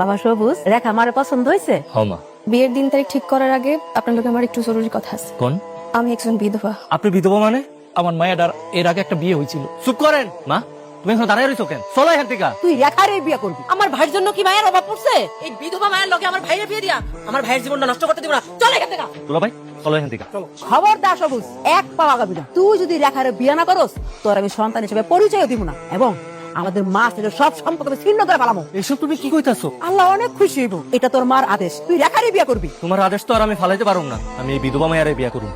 বাবা সবুজ, রেখা আমার পছন্দ হয়েছে? হমা বিয়ের দিন তারিখ ঠিক করার আগে আপনার লোকে আমার একটু জরুরি কথা আছে। কোন? আমি একজন বিধবা। আপনি বিধবা মানে? আমার মায়ের এর আগে একটা বিয়ে হয়েছিল। চুপ করেন মা, তুমি এখন দাঁড়ায় রইছো কেন? চলো এখান থেকে। তুই রেখারে বিয়ে করবি? আমার ভাইয়ের জন্য কি মায়ের অভাব পড়ছে? এই বিধবা মায়ের লগে আমার ভাইয়ের বিয়ে দিয়া আমার ভাইয়ের জীবনটা নষ্ট করতে দিব না। চল এখান থেকে। দুলা ভাই চলো এখান থেকে। খবরদার সবুজ, এক পা আগাবি না। তুই যদি রেখারে বিয়ে না করস, তোর আমি সন্তান হিসেবে পরিচয় দিব না, এবং আমাদের মা ছেলে সব সম্পর্ক ছিন্ন করে ফেলামো। এসব তুমি কি কইতাছো? আল্লাহ অনেক খুশি হইব। এটা তোর মার আদেশ, তুই রেখারে বিয়ে করবি। তোমার আদেশ তো আর আমি ফালাইতে পারুম না। আমি এই বিধবা মায়ের বিয়ে করুম।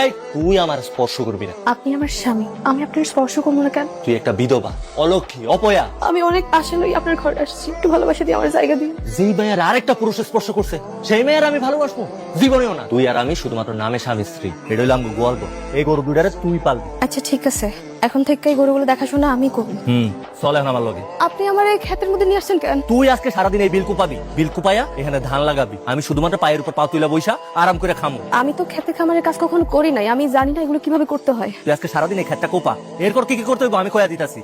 এই তুই আমার স্পর্শ করবি না। আপনি আমার স্বামী, আমি আপনার স্পর্শ করবো না কেন? তুই একটা বিধবা, অলক্ষী, অপয়া। আমি অনেক আশা লই আপনার ঘরে আসছি, একটু ভালোবাসা দিয়ে আমার জায়গা দিন। যেই মেয়ের আরেকটা পুরুষ স্পর্শ করছে সেই মেয়ের আমি ভালোবাসবো? জীবনেও না। তুই আর আমি শুধুমাত্র নামে স্বামী স্ত্রী। এটা হইলো আমি গল্প। এই গরু দুইটারে তুই পালবি। আচ্ছা ঠিক আছে, এখন থেকে এই গরুগুলো দেখাশোনা আমি করবো। চল এখন আমার লগে। আপনি আমার এই ক্ষেতের মধ্যে নিয়ে আসছেন কেন? তুই আজকে সারাদিন এই বিল কুপাবি, বিল কুপাইয়া এখানে ধান লাগাবি। আমি শুধুমাত্র পায়ের উপর পা তুইলা বইসা আরাম করে খামু। আমি তো খেতে খামারের কাজ কখনো করি নাই, আমি জানি না এগুলো কিভাবে করতে হয়। তুই আজকে সারাদিন এই খেতটা কোপা, এরপর কি কি করতে হইব আমি কয়া দিতাছি।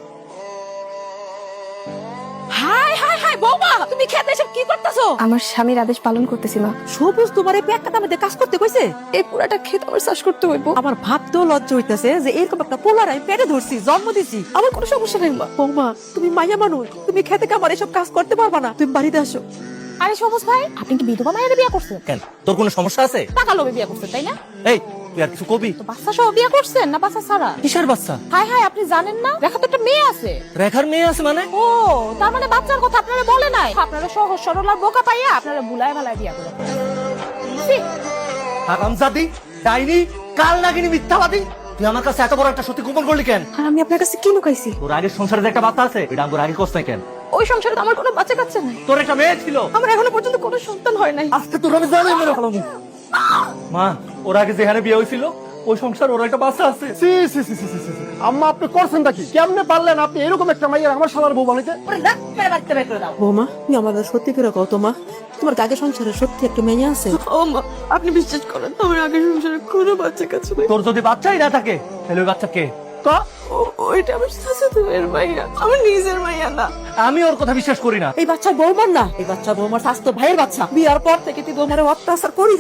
হাই হাই হাই বৌমা, তুমি খেতে এসব কি করতেছো? আমার স্বামীর আদেশ পালন করতেছি মা। সবুজ তোমার এই পেট কাটা মধ্যে কাজ করতে কইছে? এই পুরাটা ক্ষেত আমার চাষ করতে হইব। আমার ভাবতেও লজ্জা হইতেছে যে এরকম একটা পোলার আমি পেটে ধরছি, জন্ম দিছি। আমার কোনো সমস্যা নেই মা। বৌমা, তুমি মাইয়া মানুষ, তুমি খেতে কামার এসব কাজ করতে পারবা না। তুমি বাড়িতে আসো। আরে সবুজ ভাই, আপনি কি বিধবা মায়ের বিয়ে করছেন? কেন, তোর কোনো সমস্যা আছে? টাকা লোভে বিয়ে করছেন তাই না? এই তুই আর কিছু কবি? তো বাচ্চা সহ বিয়ে করছেন না বাচ্চা ছাড়া? কিসের বাচ্চা? হাই হাই, আপনি জানেন না রেখা তো একটা মেয়ে আছে। রেখার মেয়ে আছে মানে? ও তার মানে বাচ্চার কথা আপনারা বলে নাই। আপনারা সহজ সরল আর বোকা পাইয়া আপনারা বুলায় ভালায় বিয়ে করে। ছি, হারামজাদি, ডাইনি, কাল নাগিনী, মিথ্যাবাদী। তুই আমার কাছে এত বড় একটা সত্যি গোপন করলি কেন? আর আমি আপনার কাছে কি লুকাইছি? তোর আগের সংসারে যে একটা বাচ্চা আছে, এটা আমার আগে কষ্ট কেন? ওই সংসারে তো আমার কোনো বাচ্চা কাচ্চা নাই। তোর একটা মেয়ে ছিল, আমার এখনো পর্যন্ত কোনো সন্তান হয় নাই। আজকে তোর আমি জানি মেরে ফেলাম। মা, ওর আগে যেখানে বিয়ে হয়েছিল ওই সংসার, ওর একটা বাচ্চা আছে। সি সি সি সি সি সি। আম্মা আপনি করছেনটা কি? কেমনে পারলেন আপনি এরকম একটা মাইয়ার আমার শালার বউ বানাইতে? ওরে দাঁত মেরে বাড়িতে বের করে দাও। বৌমা, তুমি আমার সত্যি করে কও তো মা, তোমার আগে সংসারে সত্যি একটা মেয়ে আছে? ও মা, আপনি বিশ্বাস করেন আমার আগের সংসারে কোনো বাচ্চা কাচ্চা নাই। তোর যদি বাচ্চাই না থাকে তাহলে ওই বাচ্চা কে? তা ওইটা আমার শাশুড়ি এর মাইয়া, আমার নিজের মাইয়া না। আমি ওর কথা বিশ্বাস করি না। এই বাচ্চা বৌমার না, এই বাচ্চা বৌমার স্বাস্থ্য ভাইয়ের বাচ্চা। বিয়ার পর থেকে তুই বৌমারে অত্যাচার করে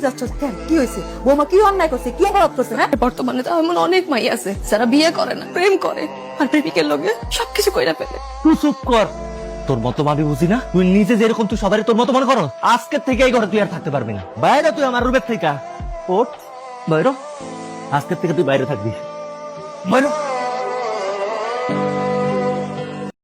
যাচ্ছ কেন? কি হয়েছে? বৌমা কি অন্যায় করছে, কি অপরাধ করছে? হ্যাঁ, বর্তমানে তো এমন অনেক মাই আছে যারা বিয়ে করে না, প্রেম করে, আর প্রেমিকের লগে সবকিছু কইরা ফেলে। তুই চুপ কর। তোর মতো আমি বুঝি না? তুই নিজে যেরকম তুই সবারই তোর মতো মনে করো। আজকের থেকে এই ঘরে তুই আর থাকতে পারবি না। বাইরে তুই আমার রুমের থেকে ওঠ, বাইরে। আজকের থেকে তুই বাইরে থাকবি, বাইরে।